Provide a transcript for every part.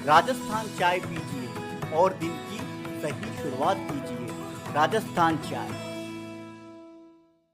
राजस्थान चाय पीजिए और दिन की सही शुरुआत कीजिए। राजस्थान चाय।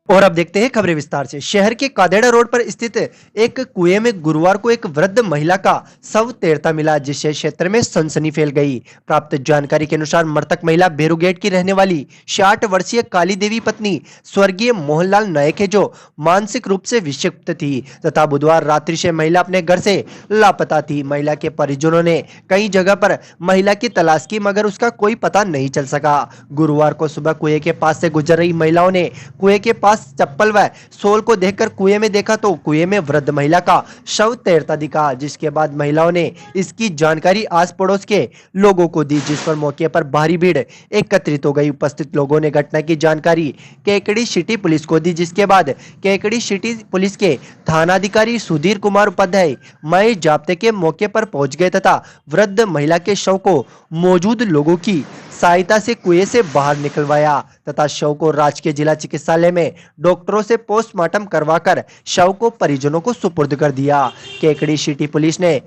और अब देखते हैं खबरें विस्तार से। शहर के कादेड़ा रोड पर स्थित एक कुएं में गुरुवार को एक वृद्ध महिला का शव तैरता मिला, जिससे क्षेत्र में सनसनी फैल गई। प्राप्त जानकारी के अनुसार मृतक महिला भेरूगेट की रहने वाली 60 वर्षीय काली देवी पत्नी स्वर्गीय मोहनलाल नायक है, जो मानसिक रूप से विक्षिप्त थी तथा बुधवार रात्रि से महिला अपने घर से लापता थी। महिला के परिजनों ने कई जगह पर महिला की तलाश की, मगर उसका कोई पता नहीं चल सका। गुरुवार को सुबह कुएं के पास से गुजर रही महिलाओं ने कुएं के पास चप्पल व सोल को देखकर कुएं में देखा तो कुएं में वृद्ध महिला का शव तैरता दिखा, जिसके बाद महिलाओं ने इसकी जानकारी आस पड़ोस के लोगों को दी, जिस पर मौके पर भारी भीड़ एकत्रित हो गई। उपस्थित लोगों ने घटना की जानकारी केकड़ी सिटी पुलिस को दी, जिसके बाद केकड़ी सिटी पुलिस के थानाधिकारी सुधीर कुमार उपाध्याय महेश जाप्ते के मौके पर पहुंच गए तथा वृद्ध महिला के शव को मौजूद लोगों की सहायता से कुएं से बाहर निकलवाया तथा शव को राजकीय जिला चिकित्सालय में डॉक्टरों से पोस्टमार्टम करवाकर शव को परिजनों को सुपुर्द कर दिया। केकड़ी सिटी पुलिस ने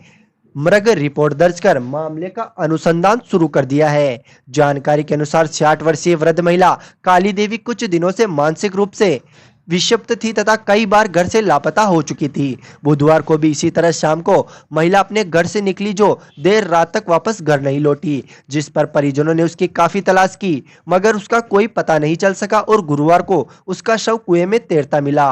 मृग रिपोर्ट दर्ज कर मामले का अनुसंधान शुरू कर दिया है। जानकारी के अनुसार 60 वर्षीय वृद्ध महिला काली देवी कुछ दिनों से मानसिक रूप से विक्षिप्त थी तथा कई बार घर से लापता हो चुकी थी। बुधवार को भी इसी तरह शाम को महिला अपने घर से निकली, जो देर रात तक वापस घर नहीं लौटी, जिस पर परिजनों ने उसकी काफी तलाश की, मगर उसका कोई पता नहीं चल सका और गुरुवार को उसका शव कुएं में तैरता मिला।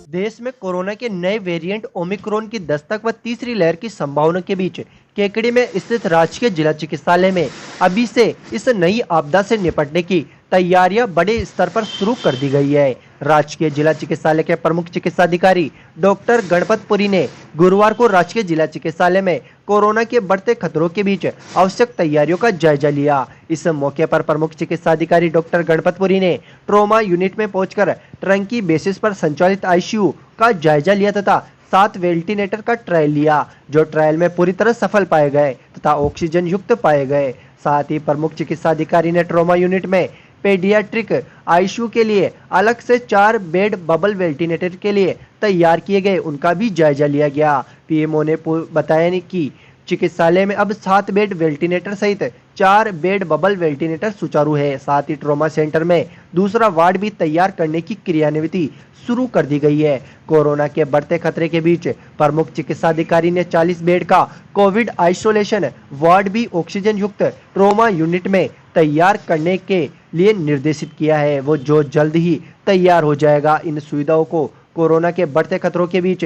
देश में कोरोना के नए वेरिएंट ओमिक्रॉन की दस्तक व तीसरी लहर की संभावना के बीच केकड़ी में स्थित राजकीय जिला चिकित्सालय में अभी से इस नई आपदा से निपटने की तैयारियां बड़े स्तर पर शुरू कर दी गई है। राजकीय जिला चिकित्सालय के प्रमुख चिकित्साधिकारी डॉक्टर गणपतपुरी ने गुरुवार को राजकीय जिला चिकित्सालय में कोरोना के बढ़ते खतरों के बीच आवश्यक तैयारियों का जायजा लिया। इस मौके पर प्रमुख चिकित्साधिकारी डॉक्टर गणपतपुरी ने ट्रॉमा यूनिट में पहुंचकर ट्रंकी बेसिस पर संचालित आईसीयू का जायजा लिया तथा 7 वेंटिलेटर का ट्रायल लिया, जो ट्रायल में पूरी तरह सफल पाए गए तथा ऑक्सीजन युक्त पाए गए। साथ ही प्रमुख चिकित्साधिकारी ने ट्रॉमा यूनिट में पेडियाट्रिक आईसीयू के लिए अलग से 4 बेड बबल वेंटिलेटर के लिए तैयार किए गए, उनका भी जायजा लिया गया। पीएमओ ने बताया कि चिकित्सालय में अब 7 बेड वेंटिलेटर सहित 4 बेड बबल वेंटिलेटर सुचारू है। साथ ही ट्रॉमा सेंटर में दूसरा वार्ड भी तैयार करने की क्रियान्विति शुरू कर दी गई है। कोरोना के बढ़ते खतरे के बीच प्रमुख चिकित्साधिकारी ने 40 बेड का कोविड आइसोलेशन वार्ड भी ऑक्सीजन युक्त ट्रॉमा यूनिट में तैयार करने के लिए निर्देशित किया है, वो जो जल्द ही तैयार हो जाएगा। इन सुविधाओं को कोरोना के बढ़ते खतरों के बीच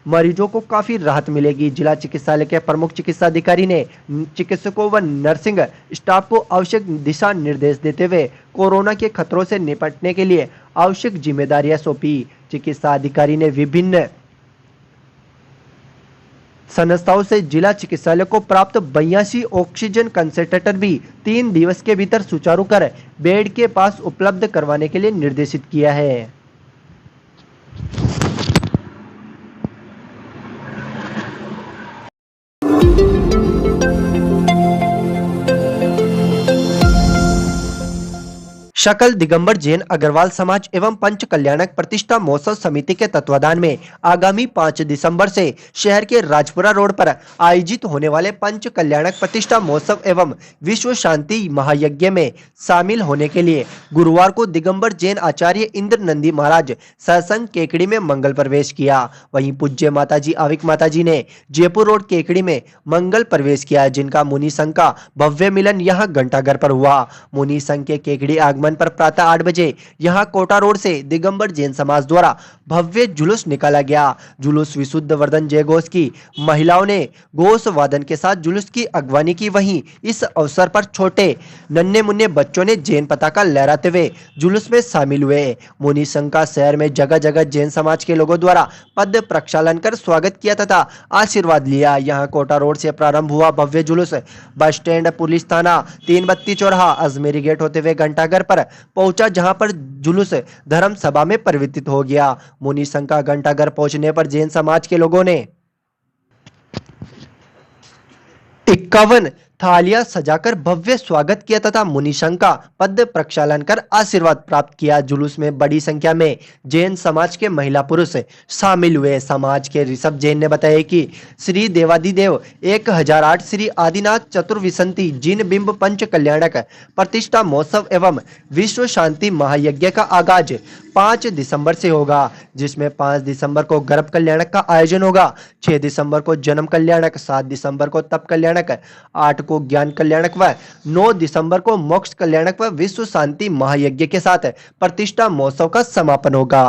मरीजों को काफी राहत मिलेगी। जिला चिकित्सालय के प्रमुख चिकित्साधिकारी ने चिकित्सकों व नर्सिंग स्टाफ को आवश्यक दिशा निर्देश देते हुए कोरोना के खतरों से निपटने के लिए आवश्यक जिम्मेदारियां सौंपी। चिकित्सा अधिकारी ने विभिन्न संस्थाओं से जिला चिकित्सालय को प्राप्त 82 ऑक्सीजन कंसंट्रेटर भी 3 दिवस के भीतर सुचारू कर बेड के पास उपलब्ध करवाने के लिए निर्देशित किया है। शकल दिगंबर जैन अग्रवाल समाज एवं पंच कल्याणक प्रतिष्ठा महोत्सव समिति के तत्वाधान में आगामी 5 दिसंबर से शहर के राजपुरा रोड पर आयोजित होने वाले पंच कल्याणक प्रतिष्ठा महोत्सव एवं विश्व शांति महायज्ञ में शामिल होने के लिए गुरुवार को दिगंबर जैन आचार्य इंद्र नंदी महाराज सत्संग केकड़ी में मंगल प्रवेश किया। वहीं पूज्य माताजी आविक माताजी ने जयपुर रोड केकड़ी में मंगल प्रवेश किया, जिनका मुनि संघ का भव्य मिलन यहाँ घंटाघर पर हुआ। मुनि संघ के केकड़ी आगमन पर प्रातः 8 बजे यहां कोटा रोड से दिगंबर जैन समाज द्वारा भव्य जुलूस निकाला गया। जुलूस विशुद्ध वर्धन जय घोष की महिलाओं ने घोष वादन के साथ जुलूस की अगवानी की। वहीं इस अवसर पर छोटे नन्हे मुन्ने बच्चों ने जैन पताका लहराते हुए जुलूस में शामिल हुए। मुनि संघ का शहर में जगह जगह जैन समाज के लोगों द्वारा पद प्रक्षालन कर स्वागत किया तथा आशीर्वाद लिया। यहाँ कोटा रोड से प्रारंभ हुआ भव्य जुलूस बस स्टैंड, पुलिस थाना, 3 बत्ती चौराहा, अजमेरी गेट होते हुए घंटाघर पर पर पहुंचा, जहां पर जुलूस धर्म सभा में परिवर्तित हो गया। मुनि संघ का घंटाघर पहुंचने पर जैन समाज के लोगों ने 51 थालियां सजाकर भव्य स्वागत किया तथा मुनिशंख का पद प्रक्षालन कर आशीर्वाद प्राप्त किया। जुलूस में बड़ी संख्या में जैन समाज के महिला पुरुष शामिल हुए। समाज के ऋषभ जैन ने बताया कि श्री देवादिदेव 1008 श्री आदिनाथ चतुर्विंशति जिन बिंब पंच कल्याणक प्रतिष्ठा महोत्सव एवं विश्व शांति महायज्ञ का आगाज 5 दिसंबर से होगा, जिसमें 5 दिसंबर को गर्भ कल्याणक का आयोजन होगा, 6 दिसंबर को जन्म कल्याणक, 7 दिसंबर को तप कल्याणक, 8 को ज्ञान कल्याणक व 9 दिसंबर को मोक्ष कल्याणक व विश्व शांति महायज्ञ के साथ प्रतिष्ठा महोत्सव का समापन होगा।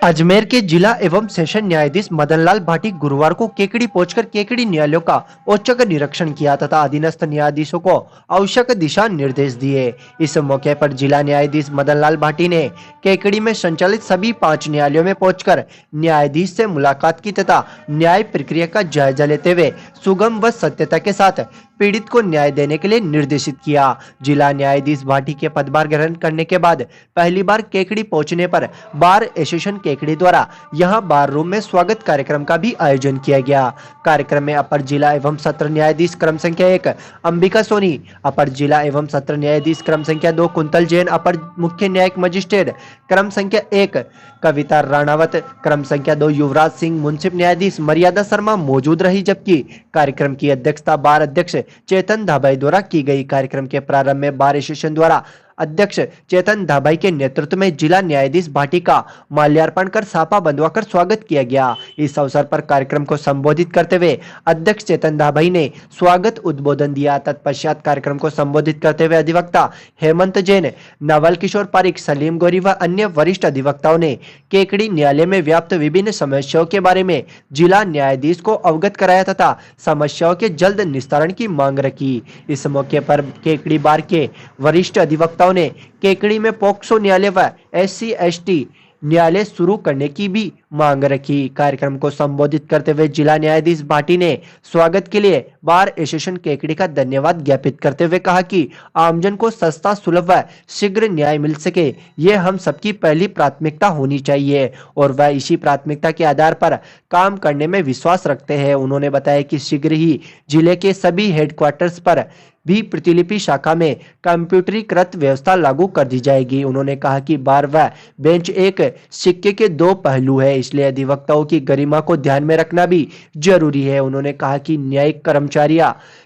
अजमेर के जिला एवं सेशन न्यायाधीश मदनलाल भाटी गुरुवार को केकड़ी पहुंचकर केकड़ी न्यायालयों का औचक निरीक्षण किया तथा अधीनस्थ न्यायाधीशों को आवश्यक दिशा निर्देश दिए। इस मौके पर जिला न्यायाधीश मदनलाल भाटी ने केकड़ी में संचालित सभी 5 न्यायालयों में पहुंचकर न्यायाधीश से मुलाकात की तथा न्याय प्रक्रिया का जायजा लेते हुए सुगम व सत्यता के साथ पीड़ित को न्याय देने के लिए निर्देशित किया। जिला न्यायाधीश भाटी के पदभार ग्रहण करने के बाद पहली बार केकड़ी पहुंचने पर बार एसोसिएशन केकड़ी द्वारा यहां बार रूम में स्वागत कार्यक्रम का भी आयोजन किया गया। कार्यक्रम में अपर जिला एवं सत्र न्यायाधीश क्रम संख्या 1 अंबिका सोनी, अपर जिला एवं सत्र न्यायाधीश क्रम संख्या 2 कुंतल जैन, अपर मुख्य न्यायिक मजिस्ट्रेट क्रम संख्या 1 कविता राणावत, क्रम संख्या 2 युवराज सिंह, मुंसिफ न्यायाधीश मर्यादा शर्मा मौजूद रही, जबकि कार्यक्रम की अध्यक्षता बार अध्यक्ष चेतन धाबाई द्वारा की गई। कार्यक्रम के प्रारंभ में बार एसोसिएशन द्वारा अध्यक्ष चेतन धाबाई के नेतृत्व में जिला न्यायाधीश भाटी का माल्यार्पण कर साफा बंधवाकर स्वागत किया गया। इस अवसर पर कार्यक्रम को संबोधित करते हुए अध्यक्ष चेतन धाबाई ने स्वागत उद्बोधन दिया। तत्पश्चात कार्यक्रम को संबोधित करते हुए अधिवक्ता हेमंत जैन, नवल किशोर पारिक, सलीम गौरी व अन्य वरिष्ठ अधिवक्ताओं ने केकड़ी न्यायालय में व्याप्त विभिन्न समस्याओं के बारे में जिला न्यायाधीश को अवगत कराया तथा समस्याओं के जल्द निस्तारण की मांग रखी। इस मौके पर केकड़ी बार के वरिष्ठ अधिवक्ताओं ने केकड़ी में पोक्सो न्यायालय व SC/ST न्यायालय शुरू करने की भी मांग रखी। कार्यक्रम को संबोधित करते हुए जिला न्यायाधीश भाटी ने स्वागत के लिए बार एसोसिएशन केकड़ी का धन्यवाद ज्ञापित करते हुए कहा कि आमजन को सस्ता, सुलभ व शीघ्र न्याय मिल सके, ये हम सबकी पहली प्राथमिकता होनी चाहिए और वह इसी प्राथमिकता के आधार पर काम करने में विश्वास रखते हैं। उन्होंने बताया कि शीघ्र ही जिले के सभी हेडक्वार्टर्स पर भी प्रतिलिपि शाखा में कंप्यूटरीकृत व्यवस्था लागू कर दी जाएगी। उन्होंने कहा कि बार व बेंच एक सिक्के के 2 पहलू है, इसलिए अधिवक्ताओं की गरिमा को ध्यान में रखना भी जरूरी है। उन्होंने कहा कि न्यायिक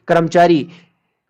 कर्मचारी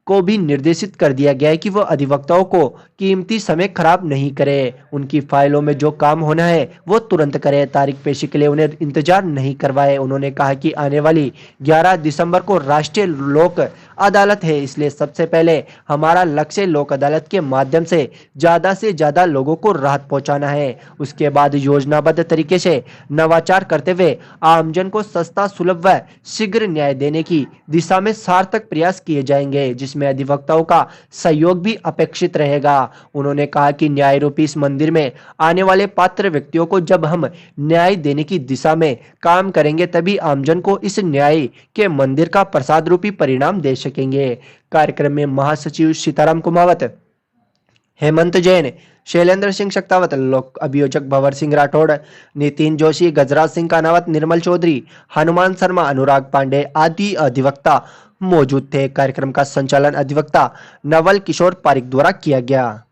को भी निर्देशित कर दिया गया है कि वह अधिवक्ताओं को कीमती समय खराब नहीं करे, उनकी फाइलों में जो काम होना है वो तुरंत करे, तारीख पेशी के लिए उन्हें इंतजार नहीं करवाए। उन्होंने कहा कि आने वाली 11 दिसंबर को राष्ट्रीय लोक अदालत है, इसलिए सबसे पहले हमारा लक्ष्य लोक अदालत के माध्यम से ज्यादा लोगों को राहत पहुंचाना है। उसके बाद योजनाबद्ध तरीके से नवाचार करते हुए आमजन को सस्ता, सुलभ व शीघ्र न्याय देने की दिशा में सार्थक प्रयास किए जाएंगे, जिसमें अधिवक्ताओं का सहयोग भी अपेक्षित रहेगा। उन्होंने कहा कि न्याय रूपी इस मंदिर में आने वाले पात्र व्यक्तियों को जब हम न्याय देने की दिशा में काम करेंगे, तभी आमजन को इस न्याय के मंदिर का प्रसाद रूपी परिणाम दे सकेंगे। कार्यक्रम में महासचिव सीताराम कुमावत, हेमंत जैन, शैलेंद्र सिंह शक्तावत, लोक अभियोजक भंवर सिंह राठौड़, नितिन जोशी, गजराज सिंह कानावत, निर्मल चौधरी, हनुमान शर्मा, अनुराग पांडे आदि अधिवक्ता मौजूद थे। कार्यक्रम का संचालन अधिवक्ता नवल किशोर पारिक द्वारा किया गया।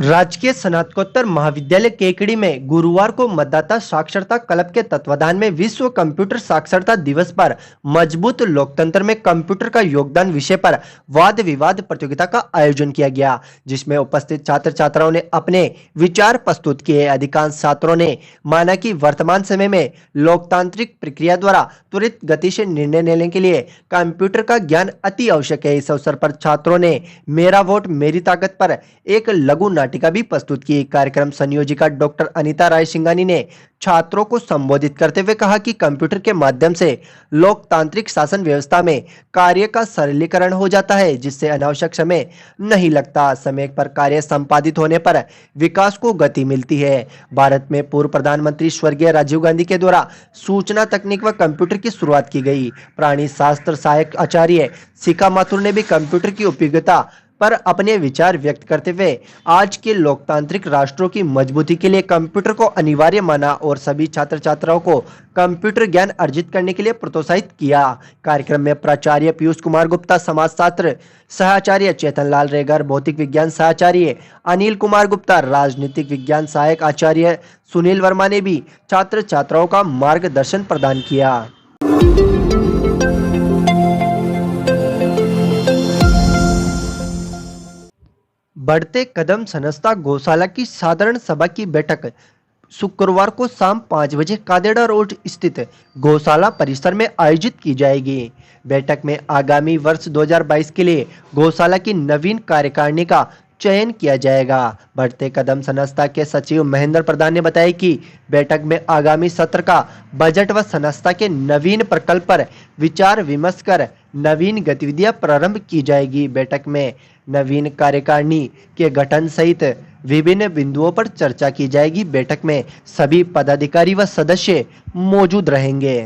राजकीय स्नातकोत्तर महाविद्यालय केकड़ी में गुरुवार को मतदाता साक्षरता क्लब के तत्वाधान में विश्व कंप्यूटर साक्षरता दिवस पर मजबूत लोकतंत्र में कंप्यूटर का योगदान विषय पर वाद विवाद प्रतियोगिता का आयोजन किया गया, जिसमें उपस्थित छात्र छात्राओं ने अपने विचार प्रस्तुत किए। अधिकांश छात्रों ने माना कि वर्तमान समय में लोकतांत्रिक प्रक्रिया द्वारा त्वरित गति से निर्णय लेने के लिए कंप्यूटर का ज्ञान अति आवश्यक है। इस अवसर पर छात्रों ने मेरा वोट मेरी ताकत पर एक लघु नाटिका पट्टिका भी प्रस्तुत की। कार्यक्रम संयोजिका डॉक्टर अनीता राय सिंघानी ने छात्रों को संबोधित करते हुए कहा कि कंप्यूटर के माध्यम से लोकतांत्रिक शासन व्यवस्था में कार्य का सरलीकरण हो जाता है, जिससे अनावश्यक समय नहीं लगता। समय पर कार्य संपादित होने पर विकास को गति मिलती है। भारत में पूर्व प्रधानमंत्री स्वर्गीय राजीव गांधी के द्वारा सूचना तकनीक व कंप्यूटर की शुरुआत की गई। प्राणी शास्त्र सहायक आचार्य शिखा माथुर ने भी कंप्यूटर की उपयोगिता पर अपने विचार व्यक्त करते हुए आज के लोकतांत्रिक राष्ट्रों की मजबूती के लिए कंप्यूटर को अनिवार्य माना और सभी छात्र छात्राओं को कंप्यूटर ज्ञान अर्जित करने के लिए प्रोत्साहित किया। कार्यक्रम में प्राचार्य पीयूष कुमार गुप्ता, समाजशास्त्र सहाचार्य चेतन लाल रेगर, भौतिक विज्ञान सहाचार्य अनिल कुमार गुप्ता, राजनीतिक विज्ञान सहायक आचार्य सुनील वर्मा ने भी छात्र छात्राओं का मार्गदर्शन प्रदान किया। बढ़ते कदम संस्था गौशाला की साधारण सभा की बैठक शुक्रवार को शाम 5 बजे कादेड़ा रोड स्थित गौशाला परिसर में आयोजित की जाएगी। बैठक में आगामी वर्ष 2022 के लिए गौशाला की नवीन कार्यकारिणी का चयन किया जाएगा। बढ़ते कदम संस्था के सचिव महेंद्र प्रधान ने बताया कि बैठक में आगामी सत्र का बजट व संस्था के नवीन प्रकल्प पर विचार विमर्श कर नवीन गतिविधियां प्रारंभ की जाएगी। बैठक में नवीन कार्यकारिणी के गठन सहित विभिन्न बिंदुओं पर चर्चा की जाएगी। बैठक में सभी पदाधिकारी व सदस्य मौजूद रहेंगे।